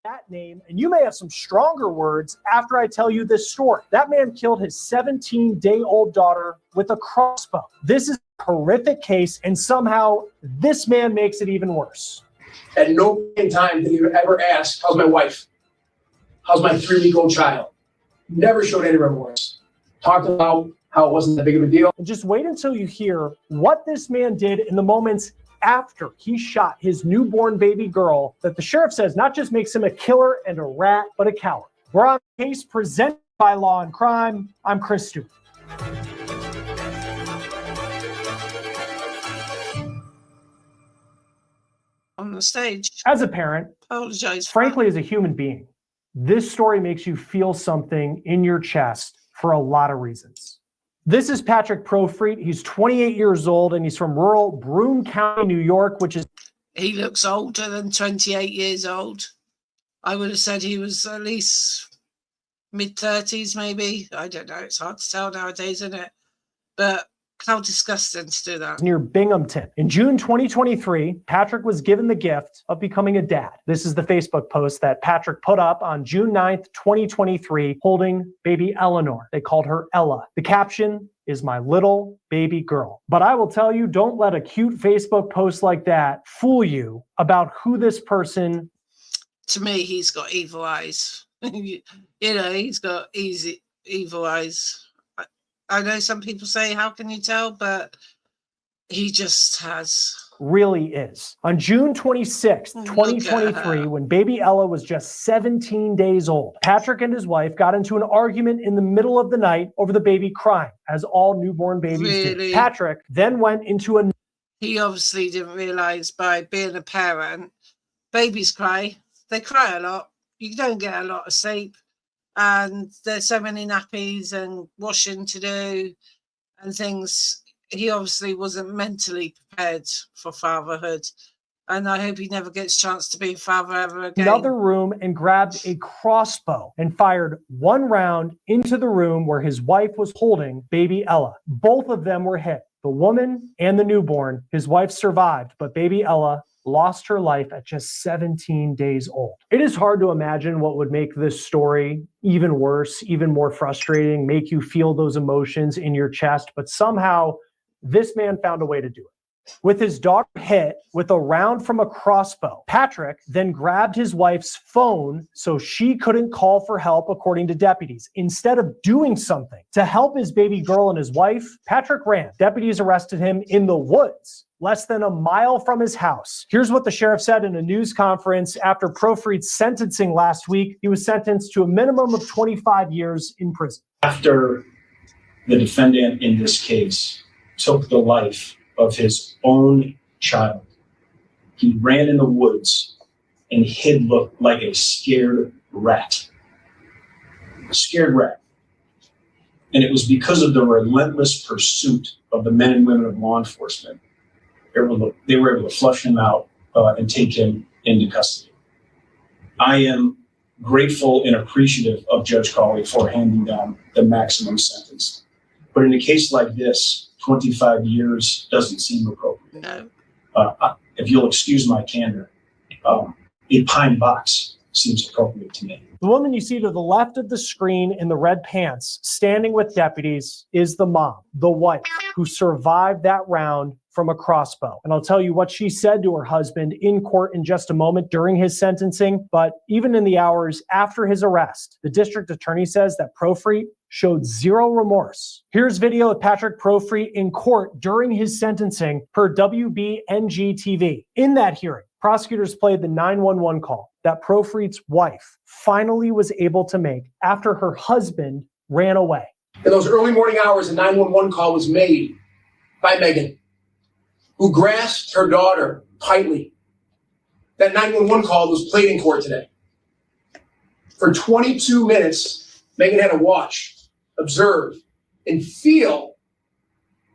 that name, and you may have some stronger words after I tell you this story. That man killed his 17-day-old daughter with a crossbow. This is a horrific case, and somehow this man makes it even worse. At no point in time did he ever ask, how's my wife? How's my 3-week-old child? Never showed any remorse. Talked about how it wasn't that big of a deal. And just wait until you hear what this man did in the moments after he shot his newborn baby girl that the sheriff says not just makes him a killer and a rat, but a coward. We're on a case presented by Law and Crime. I'm Chris Stewart. On the stage. As a parent, apologize. Frankly, as a human being, this story makes you feel something in your chest for a lot of reasons. This is Patrick Profreet. He's 28 years old and he's from rural Broome County, New York, which is... He looks older than 28 years old. I would have said he was at least mid-30s, maybe. I don't know. It's hard to tell nowadays, isn't it? But how disgusting to do that. Near Binghamton. In June 2023, Patrick was given the gift of becoming a dad. This is the Facebook post that Patrick put up on June 9th, 2023, holding baby Eleanor. They called her Ella. The caption is "my little baby girl." But I will tell you, don't let a cute Facebook post like that fool you about who this person. To me, he's got evil eyes. You know, he's got evil eyes. I know some people say, how can you tell? But he just has. Really is. On June 26th, 2023, when baby Ella was just 17 days old, Patrick and his wife got into an argument in the middle of the night over the baby crying, as all newborn babies do. Patrick then went into a... He obviously didn't realize by being a parent, babies cry. They cry a lot. You don't get a lot of sleep. And there's so many nappies and washing to do and things. He obviously wasn't mentally prepared for fatherhood. And I hope he never gets a chance to be a father ever again. Another room and grabbed a crossbow and fired one round into the room where his wife was holding baby Ella. Both of them were hit, the woman and the newborn. His wife survived, but baby Ella lost her life at just 17 days old. It is hard to imagine what would make this story even worse, even more frustrating, make you feel those emotions in your chest, but somehow this man found a way to do it. With his daughter hit with a round from a crossbow, Patrick then grabbed his wife's phone so she couldn't call for help, according to deputies. Instead of doing something to help his baby girl and his wife, Patrick ran. Deputies arrested him in the woods, less than a mile from his house. Here's what the sheriff said in a news conference after Profreet's sentencing last week. He was sentenced to a minimum of 25 years in prison. After the defendant in this case took the life of his own child, he ran in the woods and hid like a scared rat. A scared rat. And it was because of the relentless pursuit of the men and women of law enforcement. They were able to flush him out and take him into custody. I am grateful and appreciative of Judge Cawley for handing down the maximum sentence. But in a case like this, 25 years doesn't seem appropriate. No. If you'll excuse my candor, a pine box seems appropriate to me. The woman you see to the left of the screen in the red pants, standing with deputies, is the mom, the wife, who survived that round from a crossbow. And I'll tell you what she said to her husband in court in just a moment during his sentencing. But even in the hours after his arrest, the district attorney says that Profreet showed zero remorse. Here's video of Patrick Profreet in court during his sentencing per WBNG TV. In that hearing, prosecutors played the 911 call that Profreet's wife finally was able to make after her husband ran away. In those early morning hours, a 911 call was made by Megan, who grasped her daughter tightly. That 911 call was played in court today. For 22 minutes, Megan had to watch, observe, and feel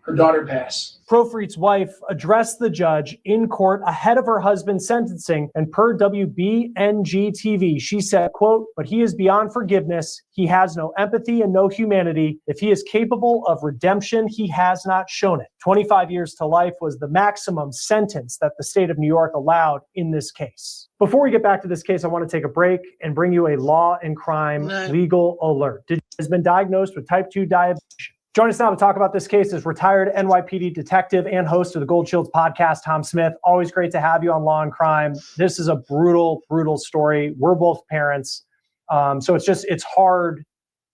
her daughter pass. Profreet's wife addressed the judge in court ahead of her husband's sentencing, and per WBNG TV, she said, quote, "But he is beyond forgiveness. He has no empathy and no humanity. If he is capable of redemption, he has not shown it." 25 years to life was the maximum sentence that the state of New York allowed in this case. Before we get back to this case, I want to take a break and bring you a law and crime legal alert. Has been diagnosed with type 2 diabetes. Join us now to talk about this case is retired NYPD detective and host of the Gold Shields podcast, Tom Smith. Always great to have you on Law and Crime. This is a brutal, brutal story. We're both parents. So it's hard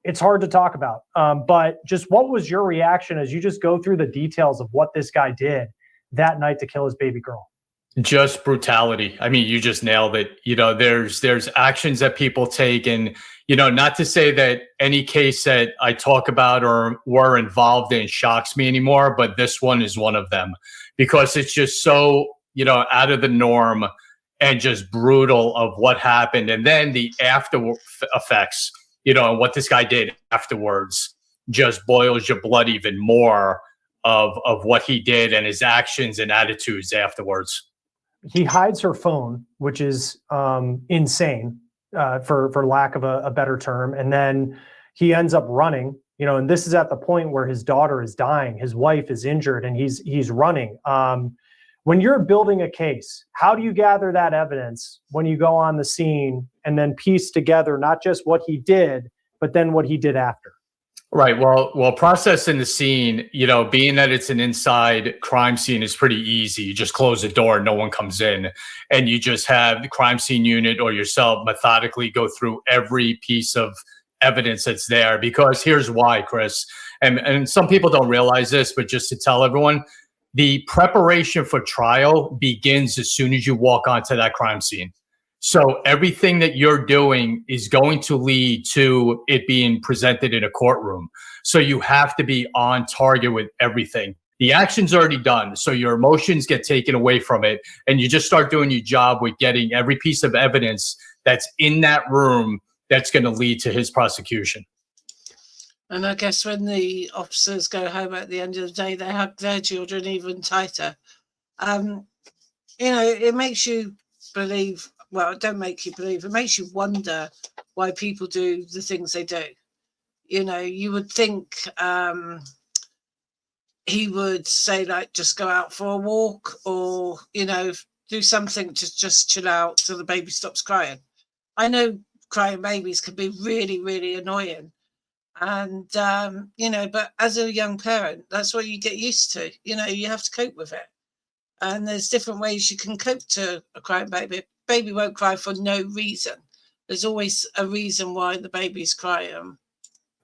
to talk about. But just what was your reaction as you just go through the details of what this guy did that night to kill his baby girl? Just brutality. I mean, you just nailed it. You know, there's actions that people take, and, you know, not to say that any case that I talk about or were involved in shocks me anymore, but this one is one of them because it's just so, you know, out of the norm and just brutal of what happened. And then the after effects, you know, and what this guy did afterwards just boils your blood even more of what he did and his actions and attitudes afterwards. He hides her phone, which is insane, for lack of a better term. And then he ends up running, you know, and this is at the point where his daughter is dying, his wife is injured, and he's running. When you're building a case, how do you gather that evidence when you go on the scene and then piece together not just what he did, but then what he did after? Right. Well, processing the scene, you know, being that it's an inside crime scene is pretty easy. You just close the door, no one comes in, and you just have the crime scene unit or yourself methodically go through every piece of evidence that's there. Because here's why, Chris, and some people don't realize this, but just to tell everyone, the preparation for trial begins as soon as you walk onto that crime scene. So everything that you're doing is going to lead to it being presented in a courtroom. So you have to be on target with everything. The action's already done, so your emotions get taken away from it, and you just start doing your job with getting every piece of evidence that's in that room that's going to lead to his prosecution. And I guess when the officers go home at the end of the day, they hug their children even tighter. You know, it makes you believe. Well, it don't make you believe. It makes you wonder why people do the things they do. You know, you would think he would say, like, just go out for a walk or, you know, do something to just chill out till the baby stops crying. I know crying babies can be really, really annoying. And, you know, but as a young parent, that's what you get used to. You know, you have to cope with it. And there's different ways you can cope to a crying baby. Baby won't cry for no reason. There's always a reason why the baby's crying.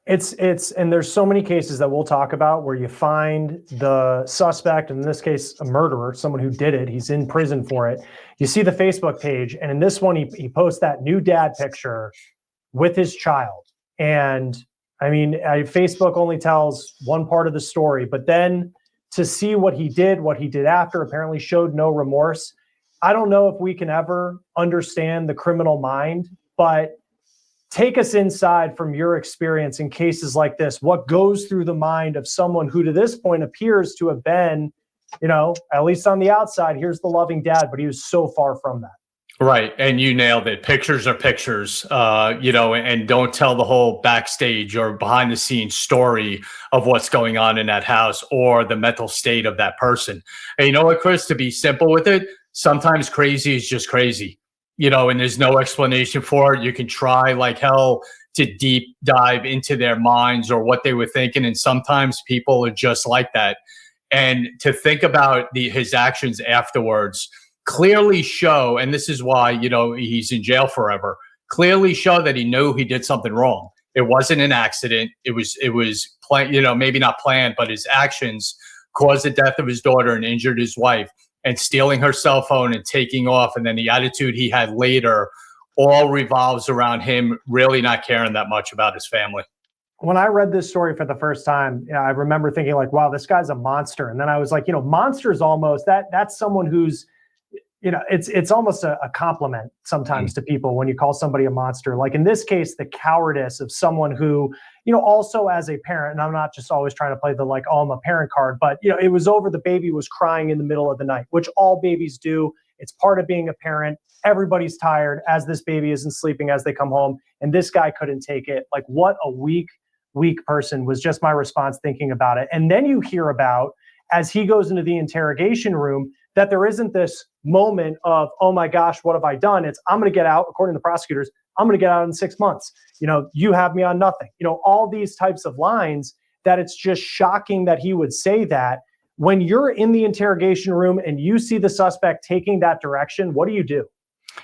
And there's so many cases that we'll talk about where you find the suspect, in this case, a murderer, someone who did it. He's in prison for it. You see the Facebook page, and in this one, he posts that new dad picture with his child. And I mean, Facebook only tells one part of the story, but then to see what he did after, apparently showed no remorse. I don't know if we can ever understand the criminal mind, but take us inside from your experience in cases like this. What goes through the mind of someone who to this point appears to have been, you know, at least on the outside, here's the loving dad, but he was so far from that. Right. And you nailed it. Pictures are pictures, you know, and don't tell the whole backstage or behind the scenes story of what's going on in that house or the mental state of that person. And you know what, Chris, to be simple with it, sometimes crazy is just crazy, you know, and there's no explanation for it. You can try like hell to deep dive into their minds or what they were thinking. And sometimes people are just like that. And to think about his actions afterwards clearly show, and this is why, you know, he's in jail forever, clearly show that he knew he did something wrong. It wasn't an accident. It was you know, maybe not planned, but his actions caused the death of his daughter and injured his wife. And stealing her cell phone and taking off, and then the attitude he had later all revolves around him really not caring that much about his family. When I read this story for the first time, I remember thinking like, wow, this guy's a monster. And then I was like, you know, monsters almost, that's someone who's it's almost a compliment sometimes to people when you call somebody a monster. Like in this case, the cowardice of someone who, also as a parent, and I'm not just always trying to play the like, oh, I'm a parent card, but it was over, the baby was crying in the middle of the night, which all babies do. It's part of being a parent. Everybody's tired as this baby isn't sleeping as they come home. And this guy couldn't take it. Like, what a weak person was just my response thinking about it. And then you hear about, as he goes into the interrogation room, that there isn't this moment of, oh my gosh, what have I done? It's, I'm going to get out, according to the prosecutors, I'm going to get out in 6 months. You have me on nothing. All these types of lines that it's just shocking that he would say that. When you're in the interrogation room and you see the suspect taking that direction, what do?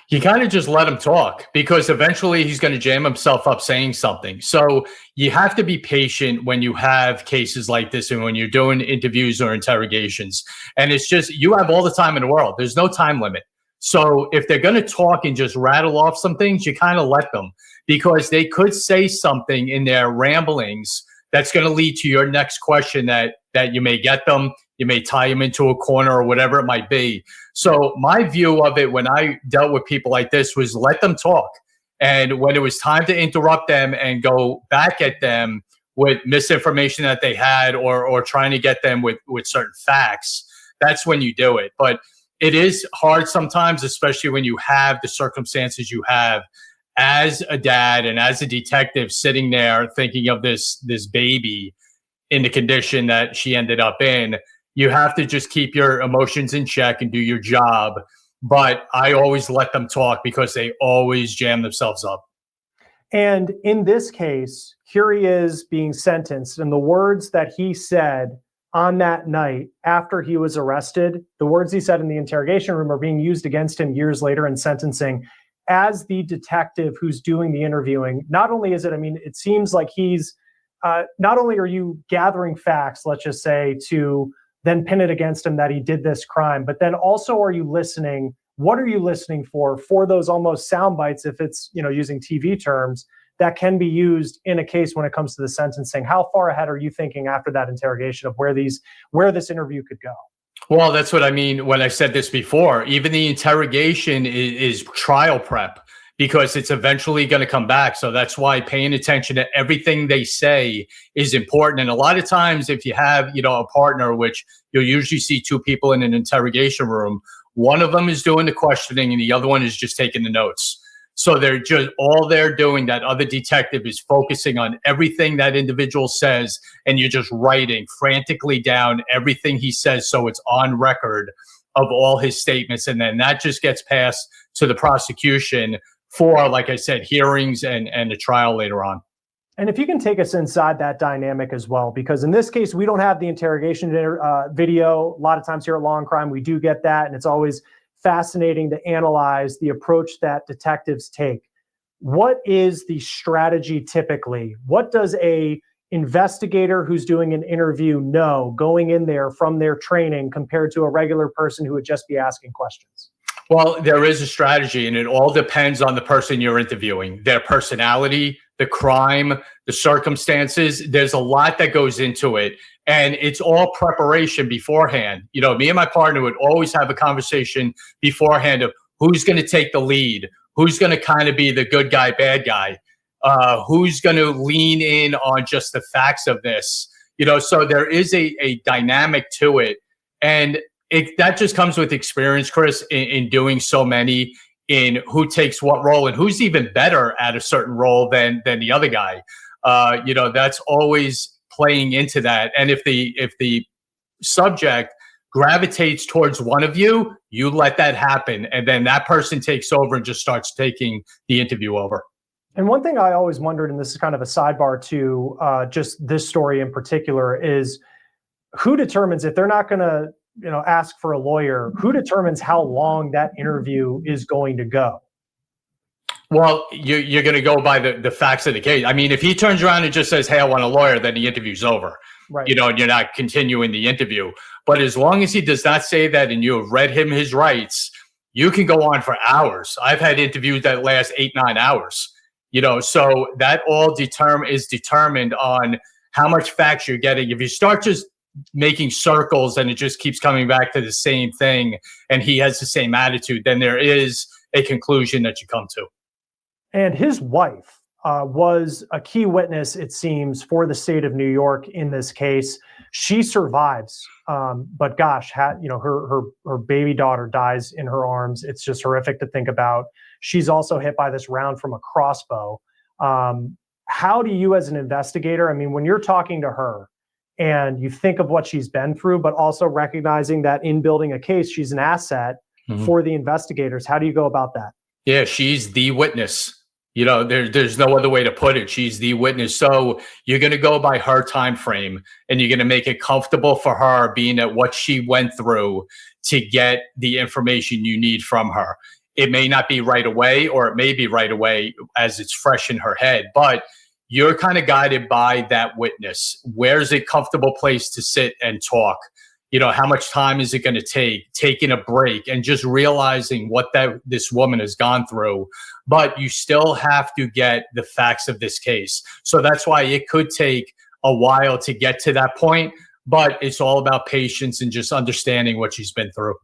You kind of just let him talk, because eventually he's going to jam himself up saying something. So you have to be patient when you have cases like this and when you're doing interviews or interrogations. And it's just, you have all the time in the world. There's no time limit. So if they're going to talk and just rattle off some things, you kind of let them, because they could say something in their ramblings that's going to lead to your next question that you may get them. You may tie them into a corner or whatever it might be. So my view of it when I dealt with people like this was let them talk. And when it was time to interrupt them and go back at them with misinformation that they had or trying to get them with certain facts, that's when you do it. But it is hard sometimes, especially when you have the circumstances you have as a dad and as a detective sitting there thinking of this baby in the condition that she ended up in. You have to just keep your emotions in check and do your job. But I always let them talk because they always jam themselves up. And in this case, here he is being sentenced, and the words that he said on that night after he was arrested, the words he said in the interrogation room are being used against him years later in sentencing. As the detective who's doing the interviewing, not only is it, it seems like he's, not only are you gathering facts, let's just say, to then pin it against him that he did this crime, but then also are you listening? What are you listening for those almost sound bites, if it's, using TV terms, that can be used in a case when it comes to the sentencing? How far ahead are you thinking after that interrogation of where this interview could go? Well, that's what I mean when I said this before. Even the interrogation is trial prep, because it's eventually going to come back. So that's why paying attention to everything they say is important. And a lot of times if you have, a partner, which you'll usually see two people in an interrogation room, one of them is doing the questioning and the other one is just taking the notes. So they're doing, that other detective is focusing on everything that individual says, and you're just writing frantically down everything he says so it's on record of all his statements. And then that just gets passed to the prosecution for, like I said, hearings and a trial later on. And if you can take us inside that dynamic as well, because in this case, we don't have the interrogation video. A lot of times here at Law and Crime, we do get that. And it's always fascinating to analyze the approach that detectives take. What is the strategy typically? What does a investigator who's doing an interview know going in there from their training compared to a regular person who would just be asking questions? Well, there is a strategy, and it all depends on the person you're interviewing, their personality, the crime, the circumstances. There's a lot that goes into it, and it's all preparation beforehand. Me and my partner would always have a conversation beforehand of who's going to take the lead, who's going to kind of be the good guy, bad guy, who's going to lean in on just the facts of this. So there is a dynamic to it, and that just comes with experience, Chris, in doing so many, in who takes what role and who's even better at a certain role than the other guy. That's always playing into that. And if the subject gravitates towards one of you, you let that happen. And then that person takes over and just starts taking the interview over. And one thing I always wondered, and this is kind of a sidebar to just this story in particular, is who determines, if they're not going to ask for a lawyer, who determines how long that interview is going to go? Well, you're going to go by the facts of the case. If he turns around and just says, hey, I want a lawyer, then the interview's over. Right. And you're not continuing the interview. But as long as he does not say that and you have read him his rights, you can go on for hours. I've had interviews that last 8-9 hours. So that all is determined on how much facts you're getting. If you start just making circles and it just keeps coming back to the same thing and he has the same attitude, then there is a conclusion that you come to. And his wife was a key witness, it seems, for the state of New York in this case. She survives, but gosh, her baby daughter dies in her arms. It's just horrific to think about. She's also hit by this round from a crossbow. How do you, as an investigator, I mean, when you're talking to her and you think of what she's been through, but also recognizing that in building a case, she's an asset for the investigators, how do you go about that? Yeah, she's the witness. You know, there's no other way to put it. She's the witness. So you're going to go by her time frame and you're going to make it comfortable for her, being at what she went through, to get the information you need from her. It may not be right away, or it may be right away as it's fresh in her head, but you're kind of guided by that witness. Where's a comfortable place to sit and talk? You know, how much time is it going to take, taking a break and just realizing what this woman has gone through. But you still have to get the facts of this case. So that's why it could take a while to get to that point, but it's all about patience and just understanding what she's been through.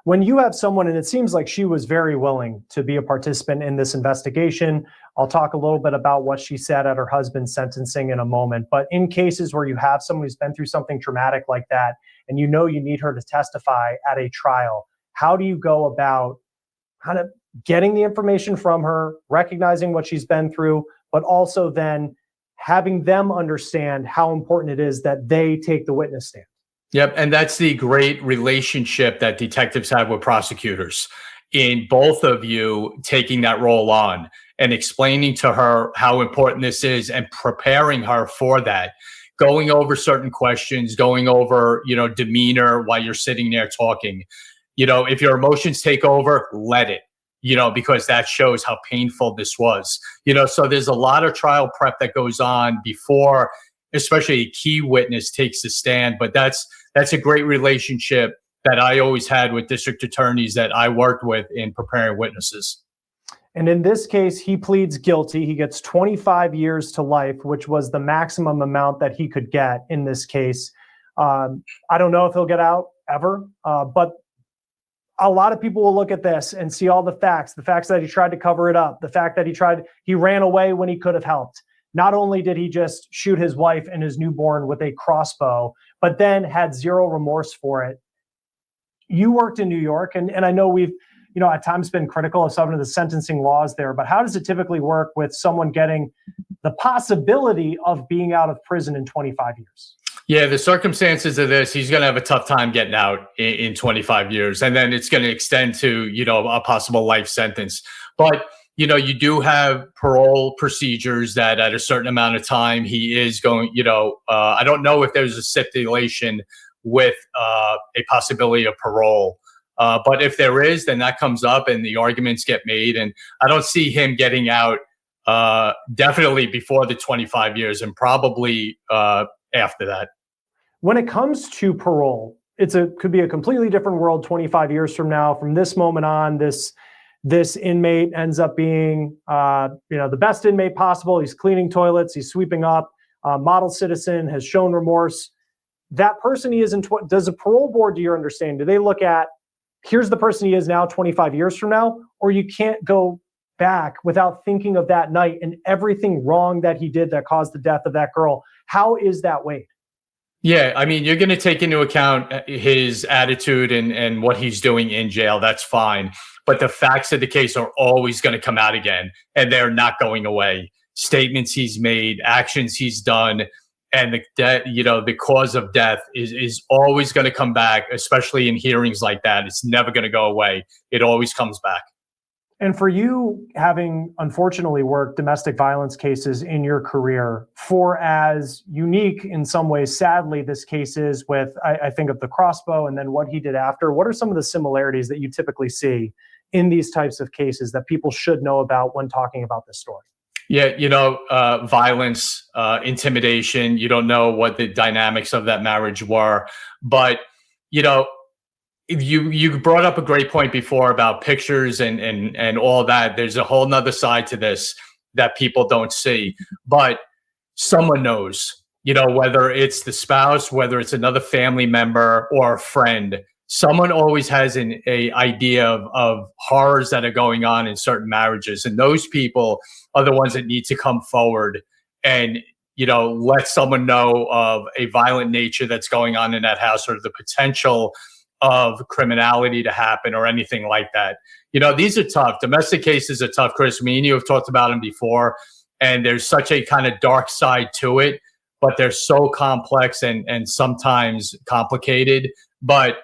When you have someone, and it seems like she was very willing to be a participant in this investigation, I'll talk a little bit about what she said at her husband's sentencing in a moment, but in cases where you have someone who's been through something traumatic like that, and you know you need her to testify at a trial, how do you go about kind of getting the information from her, recognizing what she's been through, but also then having them understand how important it is that they take the witness stand? Yep. And that's the great relationship that detectives have with prosecutors, in both of you taking that role on and explaining to her how important this is and preparing her for that, going over certain questions, going over, demeanor while you're sitting there talking. If your emotions take over, let it, because that shows how painful this was. So there's a lot of trial prep that goes on before, especially a key witness takes the stand. But that's a great relationship that I always had with district attorneys that I worked with in preparing witnesses. And in this case, he pleads guilty. He gets 25 years to life, which was the maximum amount that he could get in this case. I don't know if he'll get out ever, but a lot of people will look at this and see all the facts that he tried to cover it up, the fact that he ran away when he could have helped. Not only did he just shoot his wife and his newborn with a crossbow, but then had zero remorse for it. You worked in New York, and I know we've, at times been critical of some of the sentencing laws there, but how does it typically work with someone getting the possibility of being out of prison in 25 years? Yeah, the circumstances of this, he's going to have a tough time getting out in 25 years. And then it's going to extend to, a possible life sentence. But, you do have parole procedures that at a certain amount of time he is going, I don't know if there's a stipulation with a possibility of parole. But if there is, then that comes up and the arguments get made. And I don't see him getting out definitely before the 25 years and probably after that. When it comes to parole, could be a completely different world 25 years from now. From this moment on, this inmate ends up being the best inmate possible. He's cleaning toilets, he's sweeping up, model citizen, has shown remorse. That person he is does a parole board, to your understanding, do they look at, here's the person he is now 25 years from now, or you can't go back without thinking of that night and everything wrong that he did that caused the death of that girl? How is that weighed? Yeah, I mean, you're going to take into account his attitude and what he's doing in jail. That's fine. But the facts of the case are always going to come out again, and they're not going away. Statements he's made, actions he's done, and the cause of death is always going to come back, especially in hearings like that. It's never going to go away. It always comes back. And for you, having unfortunately worked domestic violence cases in your career, for as unique in some ways, sadly, this case is with, I think of the crossbow and then what he did after, what are some of the similarities that you typically see in these types of cases that people should know about when talking about this story? Yeah, violence, intimidation, you don't know what the dynamics of that marriage were. But, you brought up a great point before about pictures and all that. There's a whole nother side to this that people don't see, but someone knows. whether it's the spouse, whether it's another family member or a friend, someone always has a idea of horrors that are going on in certain marriages. And those people are the ones that need to come forward and, let someone know of a violent nature that's going on in that house, or the potential of criminality to happen or anything like that. These are tough. Domestic cases are tough, Chris. Me and you have talked about them before, and there's such a kind of dark side to it, but they're so complex and sometimes complicated. But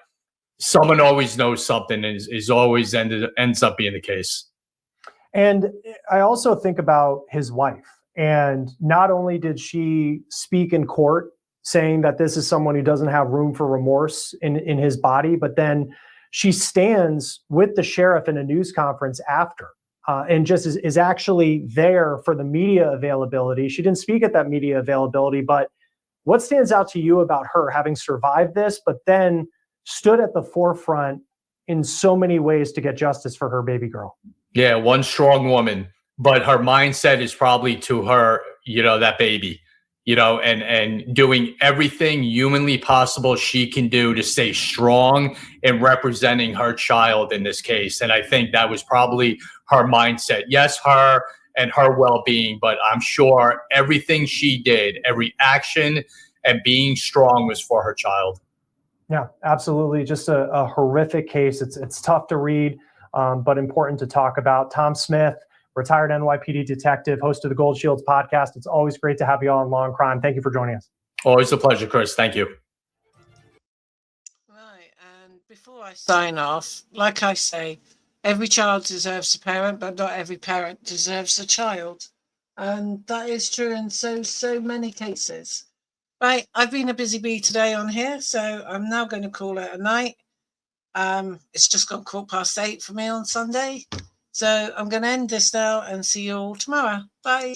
someone always knows something, and is always ends up being the case. And I also think about his wife. And not only did she speak in court saying that this is someone who doesn't have room for remorse in his body, but then she stands with the sheriff in a news conference after and just is actually there for the media availability. She didn't speak at that media availability, but what stands out to you about her having survived this, but then stood at the forefront in so many ways to get justice for her baby girl? Yeah, one strong woman, but her mindset is probably to her, that baby, and doing everything humanly possible she can do to stay strong in representing her child in this case. And I think that was probably her mindset. Yes, her and her well-being, but I'm sure everything she did, every action and being strong, was for her child. Yeah, absolutely. Just a horrific case. It's tough to read, but important to talk about. Tom Smith, retired NYPD detective, host of the Gold Shields podcast. It's always great to have you on Law and Crime. Thank you for joining us. Always a pleasure, Chris. Thank you. Right, and before I sign off, like I say, every child deserves a parent, but not every parent deserves a child. And that is true in so many cases. Right, I've been a busy bee today on here, so I'm now going to call it a night. It's just gone 8:15 for me on Sunday. So I'm going to end this now and see you all tomorrow. Bye.